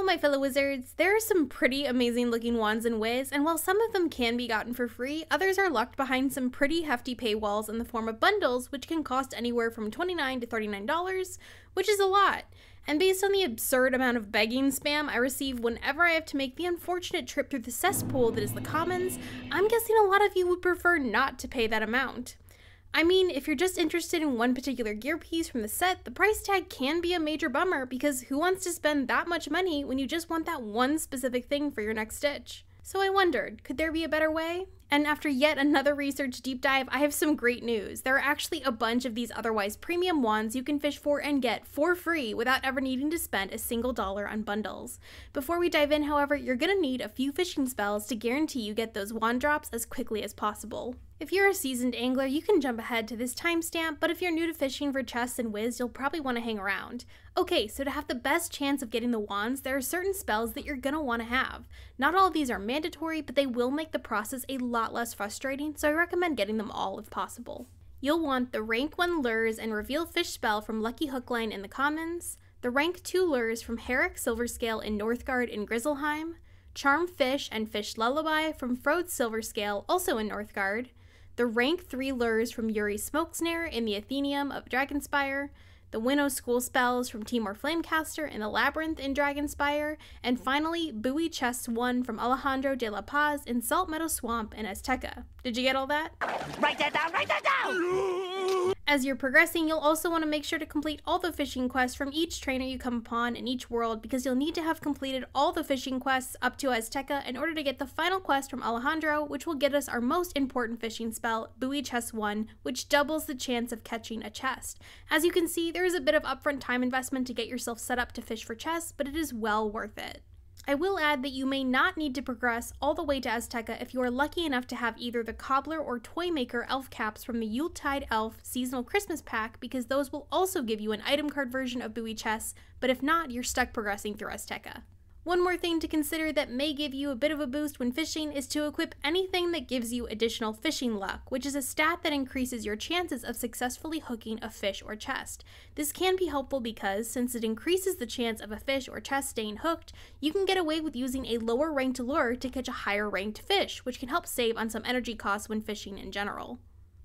my fellow wizards, there are some pretty amazing looking wands in Wiz, and while some of them can be gotten for free, others are locked behind some pretty hefty paywalls in the form of bundles, which can cost anywhere from $29 to $39, which is a lot. And based on the absurd amount of begging spam I receive whenever I have to make the unfortunate trip through the cesspool that is the commons, I'm guessing a lot of you would prefer not to pay that amount. I mean, if you're just interested in one particular gear piece from the set, the price tag can be a major bummer because who wants to spend that much money when you just want that one specific thing for your next stitch? So I wondered, could there be a better way? And after yet another research deep dive, I have some great news. There are actually a bunch of these otherwise premium wands you can fish for and get for free without ever needing to spend a single dollar on bundles. Before we dive in, however, you're gonna need a few fishing spells to guarantee you get those wand drops as quickly as possible. If you're a seasoned angler, you can jump ahead to this timestamp, but if you're new to fishing for chests and Wiz, you'll probably want to hang around. Okay, so to have the best chance of getting the wands, there are certain spells that you're gonna want to have. Not all of these are mandatory, but they will make the process a lot less frustrating, so I recommend getting them all if possible. You'll want the rank 1 lures and reveal fish spell from Lucky Hookline in the commons, the rank 2 lures from Herrick Silverscale in Northgard in Grizzleheim, Charm Fish and Fish Lullaby from Frode's Silverscale, also in Northgard, the rank 3 lures from Yuri's Smokesnare in the Athenaeum of Dragonspire, the Winnow School spells from Timor Flamecaster in the Labyrinth in Dragonspire, and finally, Buoy Chest 1 from Alejandro de la Paz in Salt Meadow Swamp in Azteca. Did you get all that? Write that down, write that down! As you're progressing, you'll also want to make sure to complete all the fishing quests from each trainer you come upon in each world because you'll need to have completed all the fishing quests up to Azteca in order to get the final quest from Alejandro, which will get us our most important fishing spell, Buoy Chest 1, which doubles the chance of catching a chest. As you can see, there is a bit of upfront time investment to get yourself set up to fish for chests, but it is well worth it. I will add that you may not need to progress all the way to Azteca if you are lucky enough to have either the Cobbler or Toymaker elf caps from the Yuletide Elf Seasonal Christmas Pack, because those will also give you an item card version of Buoy chests, but if not, you're stuck progressing through Azteca. One more thing to consider that may give you a bit of a boost when fishing is to equip anything that gives you additional fishing luck, which is a stat that increases your chances of successfully hooking a fish or chest. This can be helpful because, since it increases the chance of a fish or chest staying hooked, you can get away with using a lower ranked lure to catch a higher ranked fish, which can help save on some energy costs when fishing in general.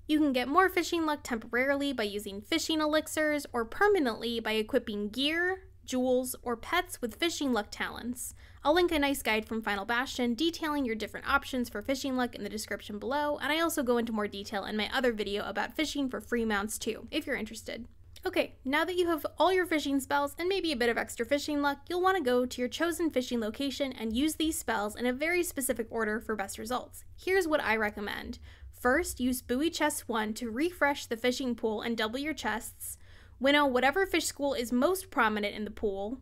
You can get more fishing luck temporarily by using fishing elixirs, or permanently by equipping gear, jewels, or pets with fishing luck talents. I'll link a nice guide from Final Bastion detailing your different options for fishing luck in the description below, and I also go into more detail in my other video about fishing for free mounts too, if you're interested. Okay, now that you have all your fishing spells and maybe a bit of extra fishing luck, you'll want to go to your chosen fishing location and use these spells in a very specific order for best results. Here's what I recommend. First, use Buoy Chest 1 to refresh the fishing pool and double your chests. Winnow whatever fish school is most prominent in the pool.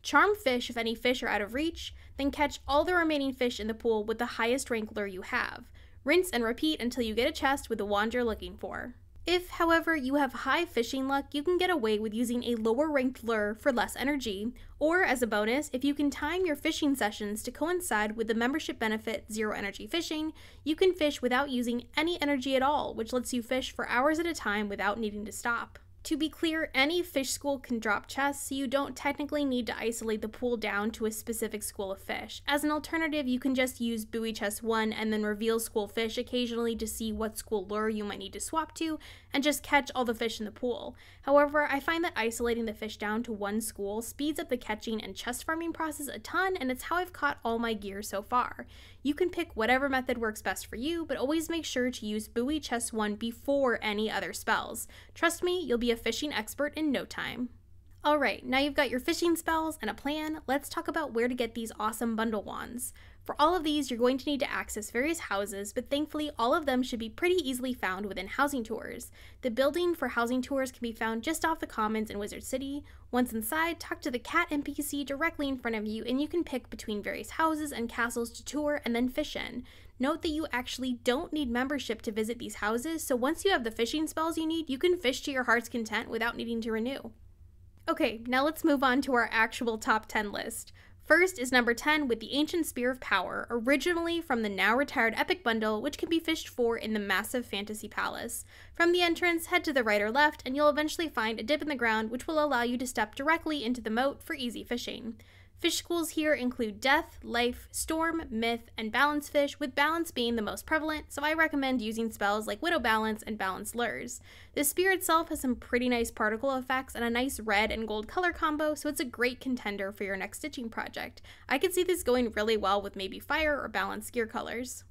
Charm fish if any fish are out of reach, then catch all the remaining fish in the pool with the highest rank lure you have. Rinse and repeat until you get a chest with the wand you're looking for. If, however, you have high fishing luck, you can get away with using a lower ranked lure for less energy, or as a bonus, if you can time your fishing sessions to coincide with the membership benefit Zero Energy Fishing, you can fish without using any energy at all, which lets you fish for hours at a time without needing to stop. To be clear, any fish school can drop chests, so you don't technically need to isolate the pool down to a specific school of fish. As an alternative, you can just use Buoy Chest 1 and then reveal school fish occasionally to see what school lure you might need to swap to, and just catch all the fish in the pool. However, I find that isolating the fish down to one school speeds up the catching and chest farming process a ton, and it's how I've caught all my gear so far. You can pick whatever method works best for you, but always make sure to use Buoy Chest 1 before any other spells. Trust me, you'll be a fishing expert in no time. Alright, now you've got your fishing spells and a plan, let's talk about where to get these awesome bundle wands. For all of these, you're going to need to access various houses, but thankfully all of them should be pretty easily found within housing tours. The building for housing tours can be found just off the commons in Wizard City. Once inside, talk to the cat NPC directly in front of you, and you can pick between various houses and castles to tour and then fish in. Note that you actually don't need membership to visit these houses, so once you have the fishing spells you need, you can fish to your heart's content without needing to renew. Okay, now let's move on to our actual top 10 list. First is number 10 with the Ancient Spear of Power, originally from the now retired Epic Bundle, which can be fished for in the massive Fantasy Palace. From the entrance, head to the right or left, and you'll eventually find a dip in the ground which will allow you to step directly into the moat for easy fishing. Fish schools here include Death, Life, Storm, Myth, and Balance fish, with Balance being the most prevalent, so I recommend using spells like Winnow Balance and Balance Lures. The spear itself has some pretty nice particle effects and a nice red and gold color combo, so it's a great contender for your next stitching project. I could see this going really well with maybe fire or balanced gear colors.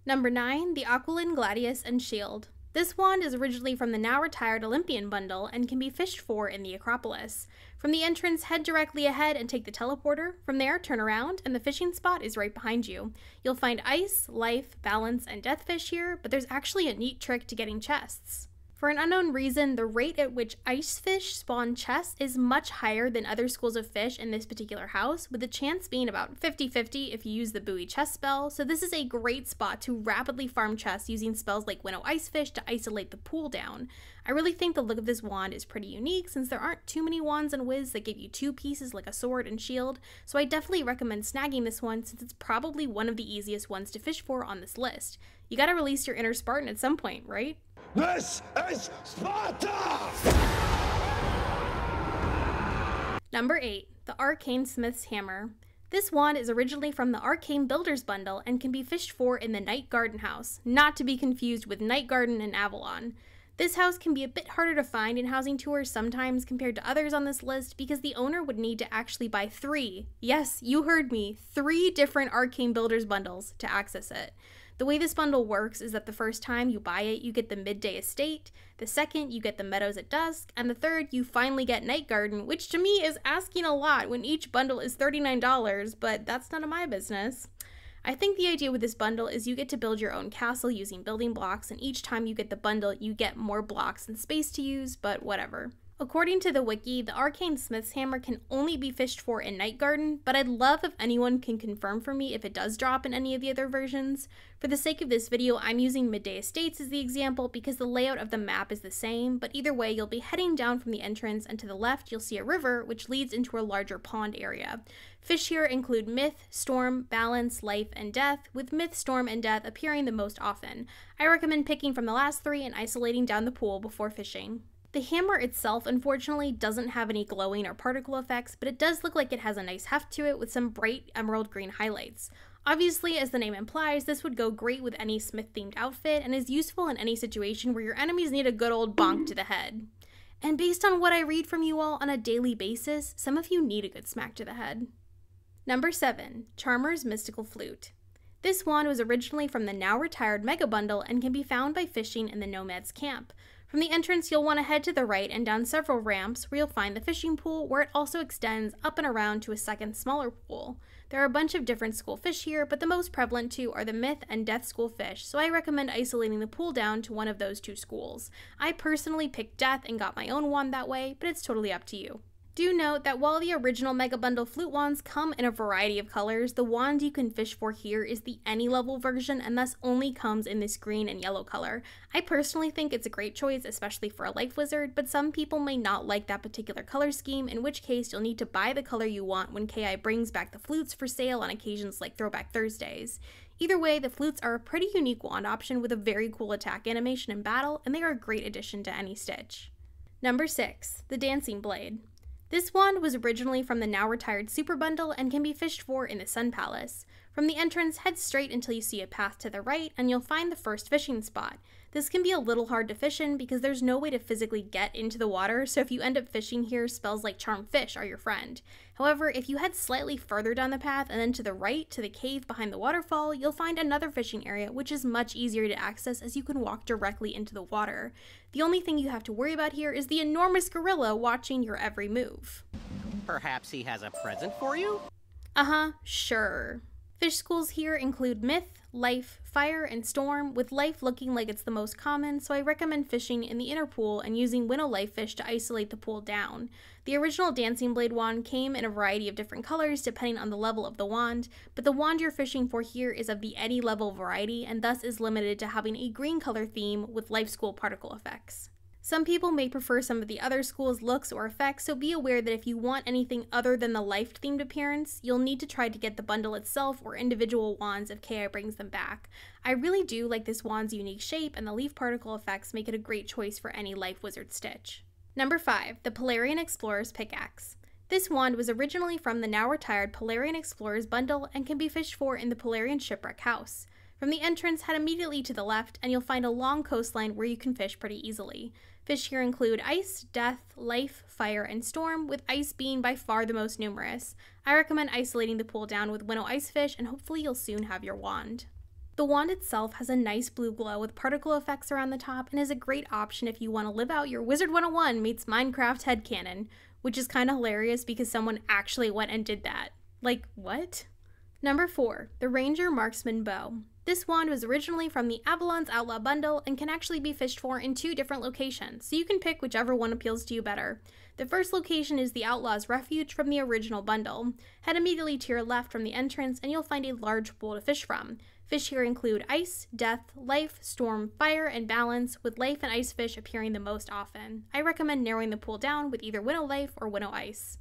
Number 9, the Aquilan, Gladius, and Shield. This wand is originally from the now retired Olympian bundle and can be fished for in the Acropolis. From the entrance, head directly ahead and take the teleporter. From there, turn around and the fishing spot is right behind you. You'll find ice, life, balance, and death fish here, but there's actually a neat trick to getting chests. For an unknown reason, the rate at which ice fish spawn chests is much higher than other schools of fish in this particular house, with the chance being about 50-50 if you use the buoy chest spell, so this is a great spot to rapidly farm chests using spells like Winnow Ice Fish to isolate the pool down. I really think the look of this wand is pretty unique since there aren't too many wands in Wiz that give you two pieces like a sword and shield, so I definitely recommend snagging this one since it's probably one of the easiest ones to fish for on this list. You gotta release your inner Spartan at some point, right? This is Sparta! Number 8, the Arcane Smith's Hammer. This wand is originally from the Arcane Builders bundle and can be fished for in the Night Garden house, not to be confused with Night Garden in Avalon. This house can be a bit harder to find in housing tours sometimes compared to others on this list because the owner would need to actually buy 3, yes, you heard me, 3 different Arcane Builders bundles to access it. The way this bundle works is that the first time you buy it, you get the Midday Estate, the second, you get the Meadows at Dusk, and the third, you finally get Night Garden, which to me is asking a lot when each bundle is $39, but that's none of my business. I think the idea with this bundle is you get to build your own castle using building blocks, and each time you get the bundle, you get more blocks and space to use, but whatever. According to the wiki, the Arcane Smith's Hammer can only be fished for in Night Garden, but I'd love if anyone can confirm for me if it does drop in any of the other versions. For the sake of this video, I'm using Midday Estates as the example because the layout of the map is the same, but either way, you'll be heading down from the entrance, and to the left, you'll see a river, which leads into a larger pond area. Fish here include Myth, Storm, Balance, Life, and Death, with Myth, Storm, and Death appearing the most often. I recommend picking from the last 3 and isolating down the pool before fishing. The hammer itself, unfortunately, doesn't have any glowing or particle effects, but it does look like it has a nice heft to it with some bright emerald green highlights. Obviously, as the name implies, this would go great with any smith-themed outfit and is useful in any situation where your enemies need a good old bonk to the head. And based on what I read from you all on a daily basis, some of you need a good smack to the head. Number 7, Charmer's Mystical Flute. This wand was originally from the now retired Mega Bundle and can be found by fishing in the Nomad's Camp. From the entrance, you'll want to head to the right and down several ramps where you'll find the fishing pool, where it also extends up and around to a second smaller pool. There are a bunch of different school fish here, but the most prevalent two are the Myth and Death school fish, so I recommend isolating the pool down to one of those 2 schools. I personally picked Death and got my own wand that way, but it's totally up to you. Do note that while the original Mega Bundle flute wands come in a variety of colors, the wand you can fish for here is the any level version and thus only comes in this green and yellow color. I personally think it's a great choice, especially for a life wizard, but some people may not like that particular color scheme, in which case you'll need to buy the color you want when KI brings back the flutes for sale on occasions like Throwback Thursdays. Either way, the flutes are a pretty unique wand option with a very cool attack animation in battle, and they are a great addition to any stitch. Number 6, the Dancing Blade. This wand was originally from the now retired Super Bundle and can be fished for in the Sun Palace. From the entrance, head straight until you see a path to the right and you'll find the first fishing spot. This can be a little hard to fish in because there's no way to physically get into the water, so if you end up fishing here, spells like Charm Fish are your friend. However, if you head slightly further down the path and then to the right to the cave behind the waterfall, you'll find another fishing area, which is much easier to access as you can walk directly into the water. The only thing you have to worry about here is the enormous gorilla watching your every move. Perhaps he has a present for you? Sure. Fish schools here include Myth, Life, Fire, and Storm, with Life looking like it's the most common, so I recommend fishing in the inner pool and using Winnow Life Fish to isolate the pool down. The original Dancing Blade wand came in a variety of different colors depending on the level of the wand, but the wand you're fishing for here is of the any level variety and thus is limited to having a green color theme with Life School particle effects. Some people may prefer some of the other schools' looks or effects, so be aware that if you want anything other than the life-themed appearance, you'll need to try to get the bundle itself or individual wands if KI brings them back. I really do like this wand's unique shape, and the leaf particle effects make it a great choice for any life wizard stitch. Number 5, the Polarian Explorer's Pickaxe. This wand was originally from the now-retired Polarian Explorers bundle and can be fished for in the Polarian Shipwreck House. From the entrance, head immediately to the left and you'll find a long coastline where you can fish pretty easily. Fish here include ice, death, life, fire, and storm, with ice being by far the most numerous. I recommend isolating the pool down with winnow ice fish and hopefully you'll soon have your wand. The wand itself has a nice blue glow with particle effects around the top and is a great option if you want to live out your Wizard101 meets Minecraft headcanon, which is kind of hilarious because someone actually went and did that. Like, what? Number 4, the Ranger Marksman Bow. This wand was originally from the Avalon's Outlaw bundle and can actually be fished for in 2 different locations, so you can pick whichever one appeals to you better. The first location is the Outlaw's Refuge from the original bundle. Head immediately to your left from the entrance and you'll find a large pool to fish from. Fish here include ice, death, life, storm, fire, and balance, with life and ice fish appearing the most often. I recommend narrowing the pool down with either winnow life or winnow ice.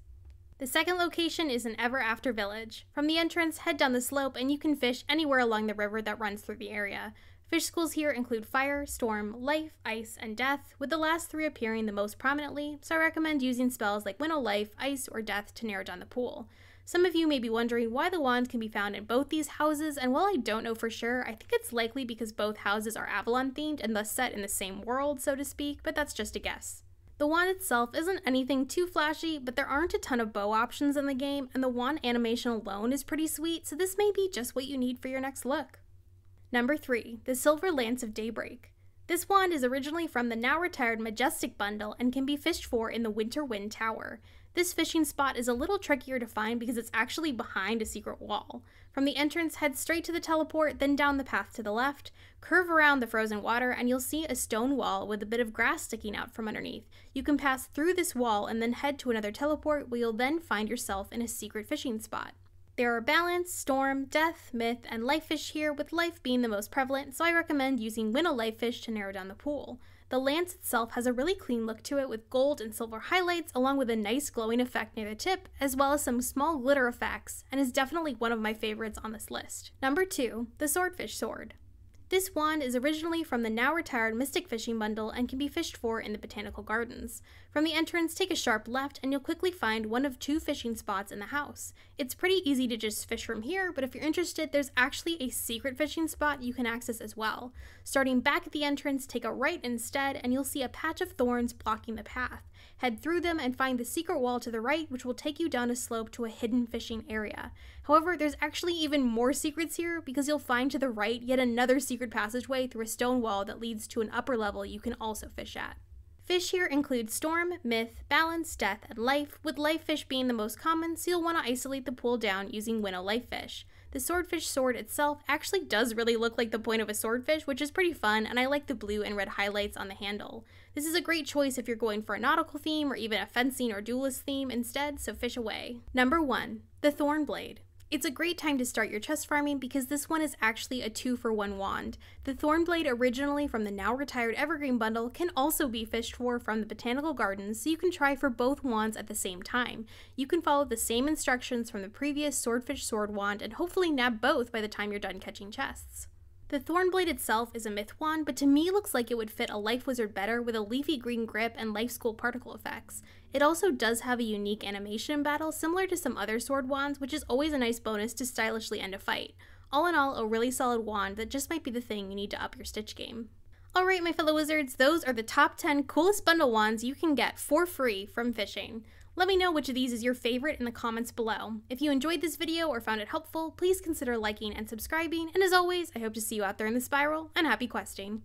The second location is an Ever After village. From the entrance, head down the slope and you can fish anywhere along the river that runs through the area. Fish schools here include fire, storm, life, ice, and death, with the last 3 appearing the most prominently, so I recommend using spells like winnow life, ice, or death to narrow down the pool. Some of you may be wondering why the wand can be found in both these houses, and while I don't know for sure, I think it's likely because both houses are Avalon themed and thus set in the same world, so to speak, but that's just a guess. The wand itself isn't anything too flashy, but there aren't a ton of bow options in the game, and the wand animation alone is pretty sweet, so this may be just what you need for your next look. Number 3, the Silver Lance of Daybreak. This wand is originally from the now-retired Majestic bundle and can be fished for in the Winter Wind Tower. This fishing spot is a little trickier to find because it's actually behind a secret wall. From the entrance, head straight to the teleport, then down the path to the left, curve around the frozen water, and you'll see a stone wall with a bit of grass sticking out from underneath. You can pass through this wall and then head to another teleport where you'll then find yourself in a secret fishing spot. There are balance, storm, death, myth, and life fish here, with life being the most prevalent, so I recommend using winnow life fish to narrow down the pool. The lance itself has a really clean look to it with gold and silver highlights along with a nice glowing effect near the tip, as well as some small glitter effects, and is definitely one of my favorites on this list. Number 2, the Swordfish Sword. This wand is originally from the now-retired Mystic Fishing bundle and can be fished for in the Botanical Gardens. From the entrance, take a sharp left and you'll quickly find one of 2 fishing spots in the house. It's pretty easy to just fish from here, but if you're interested, there's actually a secret fishing spot you can access as well. Starting back at the entrance, take a right instead and you'll see a patch of thorns blocking the path. Head through them and find the secret wall to the right, which will take you down a slope to a hidden fishing area. However, there's actually even more secrets here because you'll find to the right yet another secret passageway through a stone wall that leads to an upper level you can also fish at. Fish here include storm, myth, balance, death, and life, with life fish being the most common, so you'll want to isolate the pool down using winnow life fish. The Swordfish Sword itself actually does really look like the point of a swordfish, which is pretty fun, and I like the blue and red highlights on the handle. This is a great choice if you're going for a nautical theme or even a fencing or duelist theme instead, so fish away. Number 1, the Thornblade. It's a great time to start your chest farming because this one is actually a 2-for-1 wand. The Thornblade, originally from the now-retired Evergreen bundle, can also be fished for from the Botanical Gardens, so you can try for both wands at the same time. You can follow the same instructions from the previous Swordfish Sword wand and hopefully nab both by the time you're done catching chests. The Thornblade itself is a myth wand, but to me looks like it would fit a Life Wizard better with a leafy green grip and Life School particle effects. It also does have a unique animation in battle similar to some other sword wands, which is always a nice bonus to stylishly end a fight. All in all, a really solid wand that just might be the thing you need to up your stitch game. Alright my fellow wizards, those are the top 10 coolest bundle wands you can get for free from fishing. Let me know which of these is your favorite in the comments below. If you enjoyed this video or found it helpful, please consider liking and subscribing, and as always, I hope to see you out there in the spiral, and happy questing!